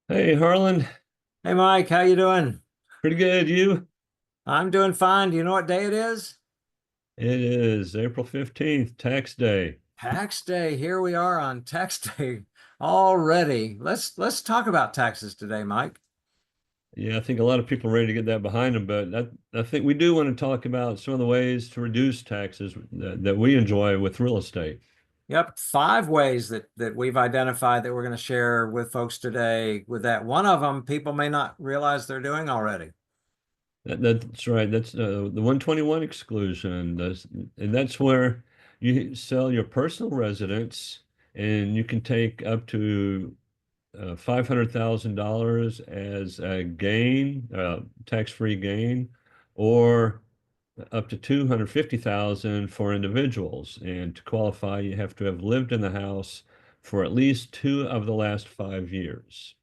Hey, Harland. Hey Mike, how you doing? Pretty good. You? I'm doing fine. Do you know what day it is? It is April 15th, tax day. Tax day. Here we are on tax day already. Let's talk about taxes today, Mike. Yeah, I think a lot of people are ready to get that behind them, but I think we do want to talk about some of the ways to reduce taxes that we enjoy with real estate. Yep, five ways that we've identified that we're going to share with folks today. With that, one of them, people may not realize they're doing already. That's right. That's the 121 exclusion. And that's where you sell your personal residence and you can take up to $500,000 as a gain, tax-free gain, or up to 250,000 for individuals. And to qualify, you have to have lived in the house for at least 2 of the last 5 years.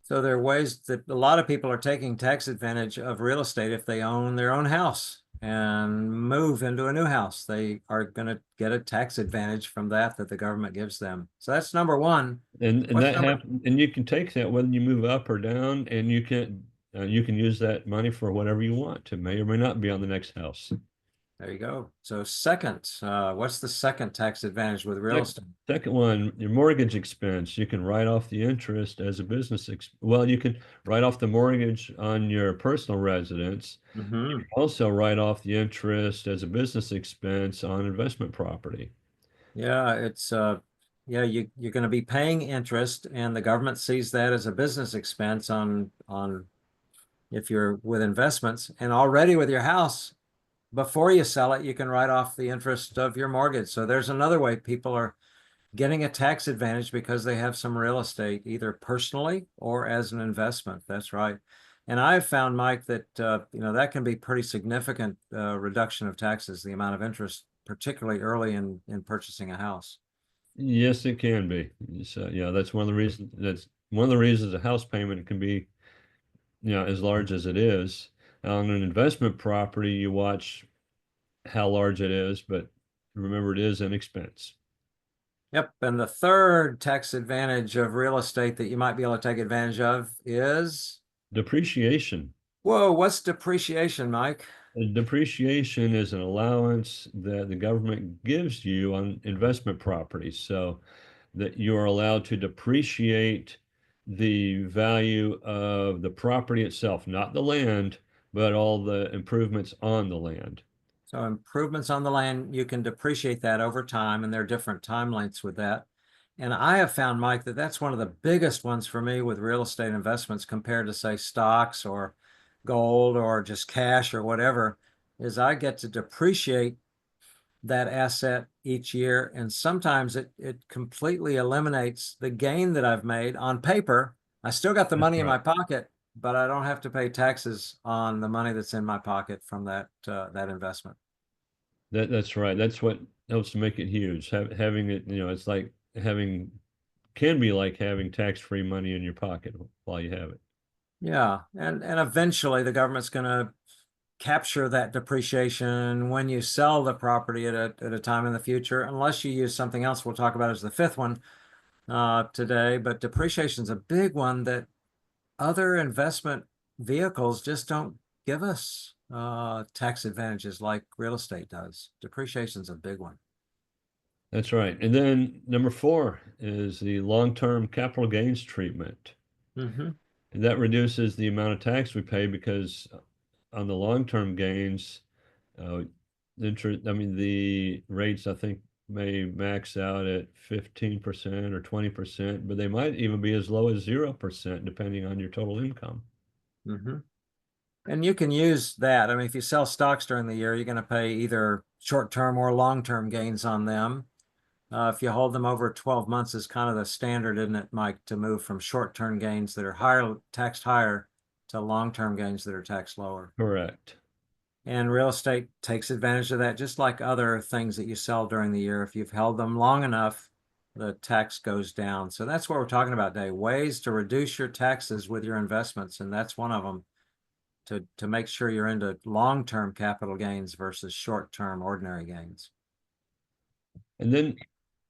So there are ways that a lot of people are taking tax advantage of real estate if they own their own house and move into a new house. They are going to get a tax advantage from that the government gives them. So that's number one. And What's that number? happen, and you can take that whether you move up or down, and you can use that money for whatever you want. It may or may not be on the next house. There you go. So second, what's the second tax advantage with real Sec- estate? Second one, your mortgage expense. You can write off the interest as a well, you can write off the mortgage on your personal residence. You Hmm. can also write off the interest as a business expense on investment property. Yeah, yeah, you're going to be paying interest, and the government sees that as a business expense on if you're with investments, and already with your house. Before you sell it, you can write off the interest of your mortgage. So there's another way people are getting a tax advantage because they have some real estate, either personally or as an investment. That's right. And I've found, Mike, that that can be pretty significant reduction of taxes, the amount of interest, particularly early in purchasing a house. Yes, it can be. So, yeah, that's one of the reasons a house payment can be, as large as it is. On an investment property, you watch how large it is, but remember it is an expense. Yep. And the third tax advantage of real estate that you might be able to take advantage of is, Depreciation. whoa, what's depreciation, Mike? Depreciation is an allowance that the government gives you on investment properties, so that you are allowed to depreciate the value of the property itself, not the land, but all the improvements on the land. So improvements on the land, you can depreciate that over time, and there are different time lengths with that. And I have found, Mike, that that's one of the biggest ones for me with real estate investments compared to, say, stocks or gold or just cash or whatever, is I get to depreciate that asset each year. And sometimes it completely eliminates the gain that I've made on paper. I still got the That's money in right. my pocket, but I don't have to pay taxes on the money that's in my pocket from that investment. That's right. That's what helps to make it huge. Having it, it's like can be like having tax-free money in your pocket while you have it. Yeah, and eventually the government's going to capture that depreciation when you sell the property at a time in the future, unless you use something else we'll talk about as the fifth one today. But depreciation is a big one that other investment vehicles just don't give us tax advantages like real estate does. Depreciation is a big one. That's right. And then number four is the long-term capital gains treatment. Hmm. And that reduces the amount of tax we pay because on the long-term gains, uh, the rates I think may max out at 15% or 20%, but they might even be as low as 0% depending on your total income. Hmm. And you can use that. I mean, if you sell stocks during the year, you're going to pay either short-term or long-term gains on them. If you hold them over 12 months is kind of the standard, isn't it, Mike, to move from short-term gains that are higher taxed higher to long-term gains that are taxed lower. Correct. And real estate takes advantage of that, just like other things that you sell during the year. If you've held them long enough, the tax goes down. So that's what we're talking about today, ways to reduce your taxes with your investments. And that's one of them, to make sure you're into long-term capital gains versus short-term ordinary gains. And then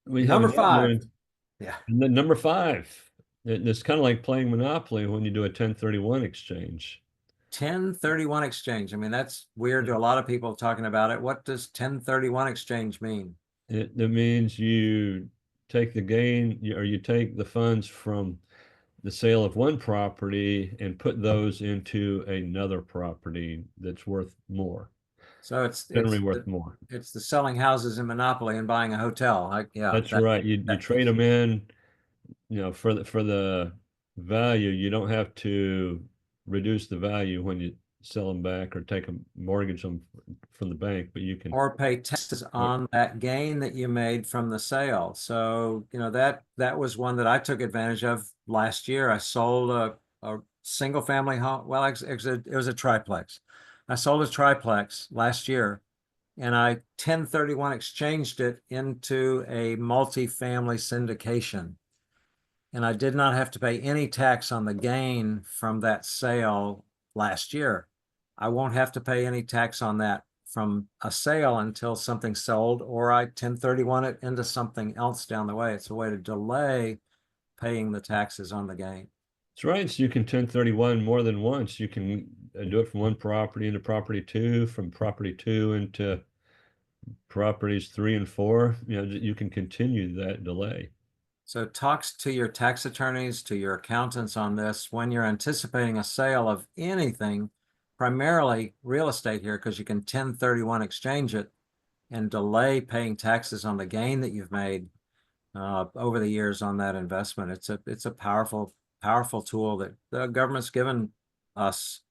we have Number another five. one. Yeah. And then number five, It's kind of like playing Monopoly when you do a 1031 exchange. 1031 exchange. I mean, that's weird to a lot of people talking about it. What does 1031 exchange mean? It means you take the gain or you take the funds from the sale of one property and put those into another property that's worth more, So generally worth more. it's the selling houses in Monopoly and buying a hotel. Yeah, That's right. You that trade them in, for the value. You don't have to reduce the value when you sell them back or take a mortgage them from the bank, but you can. or pay taxes on that gain that you made from the sale. So, that was one that I took advantage of last year. I sold a single family home. Well, it was a triplex. I sold a triplex last year and I 1031 exchanged it into a multifamily syndication. And I did not have to pay any tax on the gain from that sale last year. I won't have to pay any tax on that from a sale until something's sold, or I 1031 it into something else down the way. It's a way to delay paying the taxes on the gain. That's right. So you can 1031 more than once. You can do it from one property into property two, from property two into properties three and four. You can continue that delay. So talk to your tax attorneys, to your accountants on this when you're anticipating a sale of anything, primarily real estate here, because you can 1031 exchange it and delay paying taxes on the gain that you've made over the years on that investment. It's a powerful tool that the government's given us.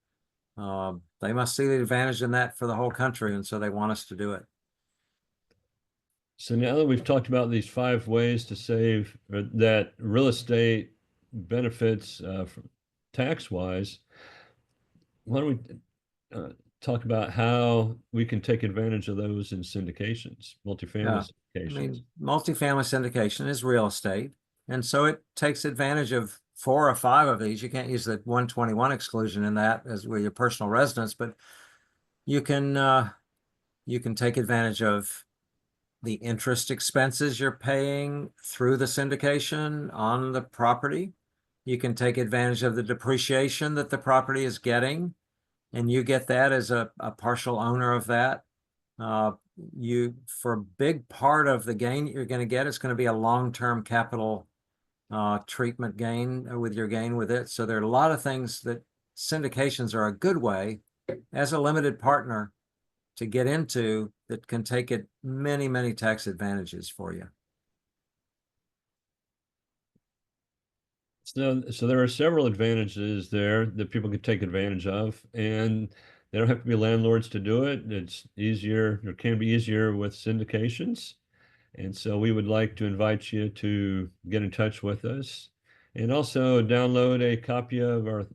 They must see the advantage in that for the whole country, and so they want us to do it. So now that we've talked about these five ways to save or that real estate benefits tax wise, why don't we talk about how we can take advantage of those in syndications, Yeah. multifamily I syndications? mean, multifamily syndication is real estate, and so it takes advantage of 4 or 5 of these. You can't use the 121 exclusion in that as with your personal residence, but you can take advantage of the interest expenses you're paying through the syndication on the property. You can take advantage of the depreciation that the property is getting, and you get that as a partial owner of that. For a big part of the gain you're going to get, it's going to be a long-term capital treatment gain with your gain with it. So there are a lot of things that syndications are a good way as a limited partner to get into that can take it many tax advantages for you. So there are several advantages there that people can take advantage of, and they don't have to be landlords to do it. It's easier, or can be easier with syndications. And so we would like to invite you to get in touch with us and also download a copy of our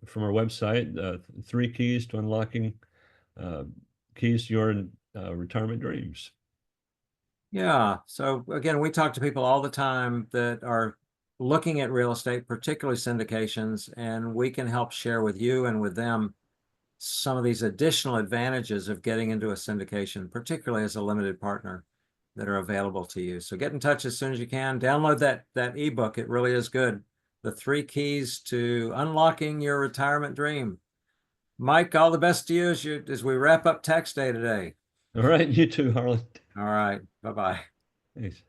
from our website, 3 Keys to Unlocking uh, Keys to Your Retirement Dreams. Yeah. So again, we talk to people all the time that are looking at real estate, particularly syndications, and we can help share with you and with them some of these additional advantages of getting into a syndication, particularly as a limited partner, that are available to you. So get in touch as soon as you can. Download that ebook. It really is good. The 3 Keys to Unlocking Your Retirement Dream. Mike, all the best to you as we wrap up tax day today. All right, you too, Harlan. All right. Bye-bye. Thanks.